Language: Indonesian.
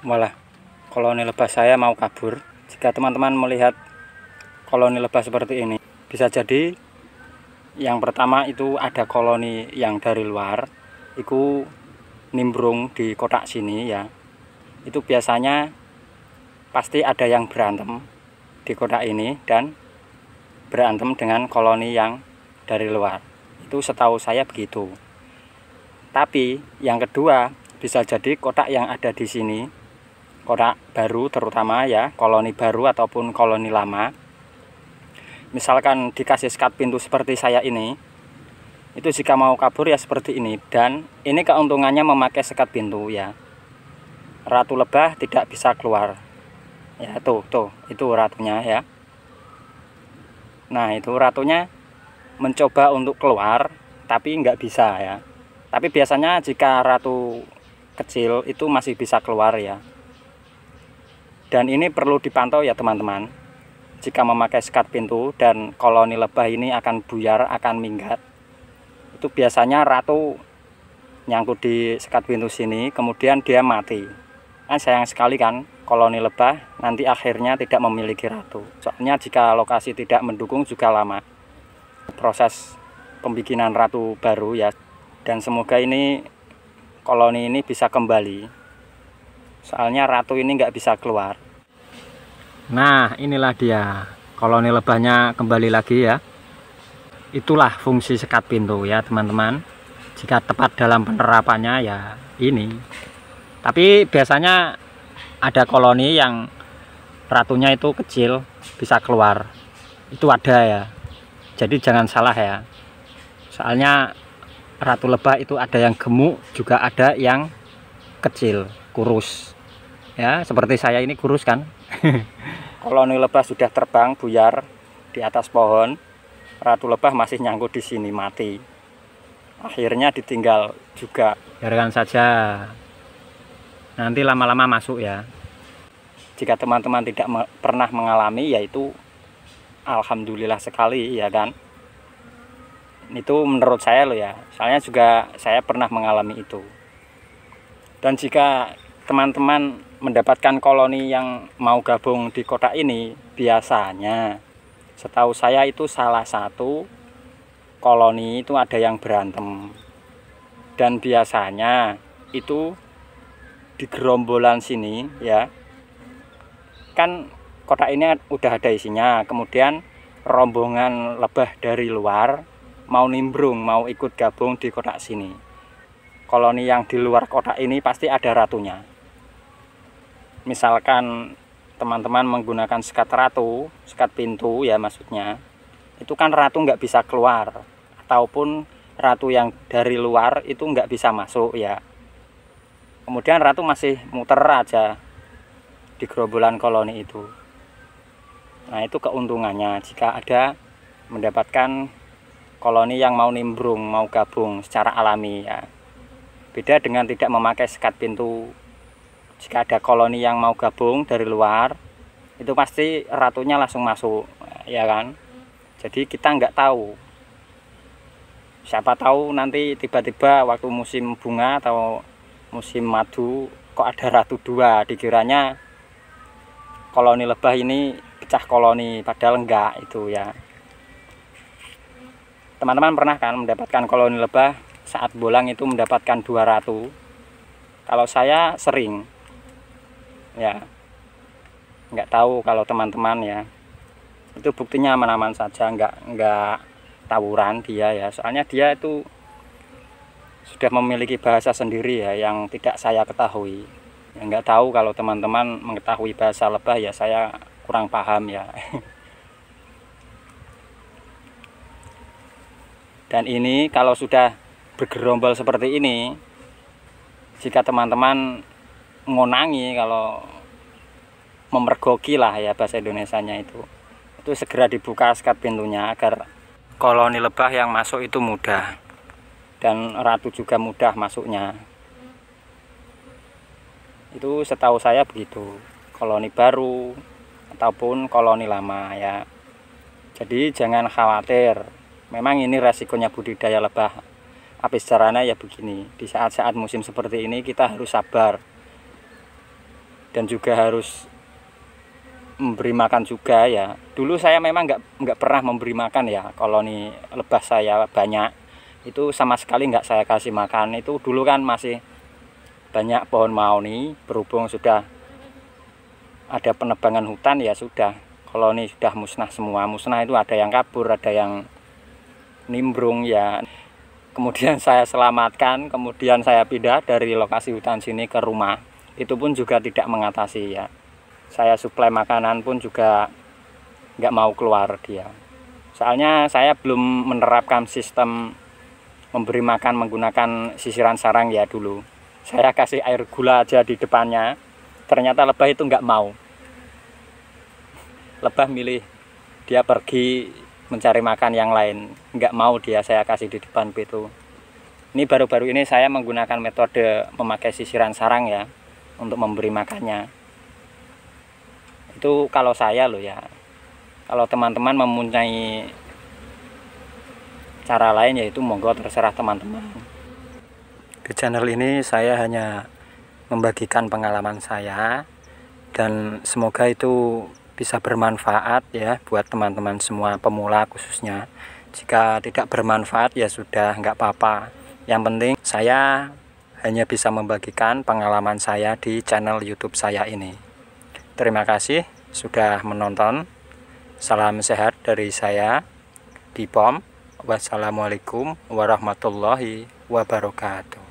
Malah koloni lebah saya mau kabur. Jika teman-teman melihat koloni lebah seperti ini, bisa jadi yang pertama itu ada koloni yang dari luar itu nimbrung di kotak sini ya. Itu biasanya pasti ada yang berantem di kotak ini dan berantem dengan koloni yang dari luar. Itu setahu saya begitu. Tapi yang kedua, bisa jadi kotak yang ada di sini, kotak baru terutama ya, koloni baru ataupun koloni lama. Misalkan dikasih sekat pintu seperti saya ini, itu jika mau kabur ya seperti ini. Dan ini keuntungannya memakai sekat pintu ya. Ratu lebah tidak bisa keluar. Ya tuh, itu ratunya ya. Nah itu ratunya mencoba untuk keluar, tapi nggak bisa ya. Tapi biasanya jika ratu kecil itu masih bisa keluar ya. Dan ini perlu dipantau ya teman-teman. Jika memakai sekat pintu dan koloni lebah ini akan buyar, akan minggat. Itu biasanya ratu nyangkut di sekat pintu sini, kemudian dia mati. Kan sayang sekali kan koloni lebah nanti akhirnya tidak memiliki ratu. Soalnya jika lokasi tidak mendukung juga lama proses pembikinan ratu baru ya. Dan semoga ini koloni ini bisa kembali. Soalnya ratu ini nggak bisa keluar. Nah inilah dia koloni lebahnya kembali lagi ya. Itulah fungsi sekat pintu ya teman-teman. Jika tepat dalam penerapannya ya ini. Tapi biasanya ada koloni yang ratunya itu kecil bisa keluar. Itu ada ya. Jadi jangan salah ya. Soalnya ratu lebah itu ada yang gemuk, juga ada yang kecil, kurus. Ya, seperti saya ini kurus kan. Koloni lebah sudah terbang buyar di atas pohon. Ratu lebah masih nyangkut di sini mati. Akhirnya ditinggal juga. Biarkan saja. Nanti lama-lama masuk ya. Jika teman-teman tidak pernah mengalami yaitu alhamdulillah sekali ya kan. Itu menurut saya loh ya, soalnya juga saya pernah mengalami itu. Dan jika teman-teman mendapatkan koloni yang mau gabung di kotak ini, biasanya setahu saya itu salah satu koloni itu ada yang berantem. Dan biasanya itu di gerombolan sini ya, kan kotak ini udah ada isinya, kemudian rombongan lebah dari luar mau nimbrung, mau ikut gabung di kotak sini. Koloni yang di luar kotak ini pasti ada ratunya. Misalkan teman-teman menggunakan sekat ratu, sekat pintu ya maksudnya, itu kan ratu nggak bisa keluar, ataupun ratu yang dari luar itu nggak bisa masuk ya. Kemudian ratu masih muter aja di gerombolan koloni itu. Nah itu keuntungannya jika ada mendapatkan koloni yang mau nimbrung, mau gabung secara alami ya. Beda dengan tidak memakai sekat pintu. Jika ada koloni yang mau gabung dari luar, itu pasti ratunya langsung masuk, ya kan? Jadi kita nggak tahu. Siapa tahu nanti tiba-tiba waktu musim bunga atau musim madu kok ada ratu dua, dikiranya koloni lebah ini pecah koloni, padahal enggak itu ya. Teman-teman pernah kan mendapatkan koloni lebah saat bolang itu mendapatkan 2 ratu? Kalau saya sering ya, nggak tahu kalau teman-teman ya. Itu buktinya aman-aman saja, nggak tawuran dia ya. Soalnya dia itu sudah memiliki bahasa sendiri ya yang tidak saya ketahui. Ya, nggak tahu kalau teman-teman mengetahui bahasa lebah ya, saya kurang paham ya. Dan ini kalau sudah bergerombol seperti ini, jika teman-teman ngonangi, kalau memergoki lah ya bahasa Indonesianya itu segera dibuka sekat pintunya agar koloni lebah yang masuk itu mudah. Dan ratu juga mudah masuknya. Itu setahu saya begitu. Koloni baru ataupun koloni lama ya. Jadi jangan khawatir. Memang ini resikonya budidaya lebah apis cerana ya begini. Di saat-saat musim seperti ini kita harus sabar. dan juga harus memberi makan juga ya. Dulu saya memang nggak pernah memberi makan ya. Koloni lebah saya banyak, itu sama sekali nggak saya kasih makan. Itu dulu kan masih banyak pohon mahoni, berhubung sudah ada penebangan hutan ya sudah, koloni sudah musnah semua. Musnah itu ada yang kabur, ada yang nimbrung ya. Kemudian saya selamatkan, kemudian saya pindah dari lokasi hutan sini ke rumah. Itu pun juga tidak mengatasi ya. Saya suplai makanan pun juga nggak mau keluar dia. Soalnya saya belum menerapkan sistem memberi makan menggunakan sisiran sarang ya dulu. Saya kasih air gula aja di depannya, ternyata lebah itu nggak mau. Lebah milih dia pergi mencari makan yang lain, nggak mau dia saya kasih di depan pintu. Ini baru-baru ini saya menggunakan metode memakai sisiran sarang ya untuk memberi makannya. Itu kalau saya loh ya. Kalau teman-teman mempunyai cara lain yaitu monggo, terserah teman-teman. Di channel ini saya hanya membagikan pengalaman saya dan semoga itu bisa bermanfaat ya buat teman-teman semua pemula khususnya. Jika tidak bermanfaat ya sudah, nggak apa-apa. Yang penting saya hanya bisa membagikan pengalaman saya di channel YouTube saya ini. Terima kasih sudah menonton. Salam sehat dari saya, Dipom. Wassalamualaikum warahmatullahi wabarakatuh.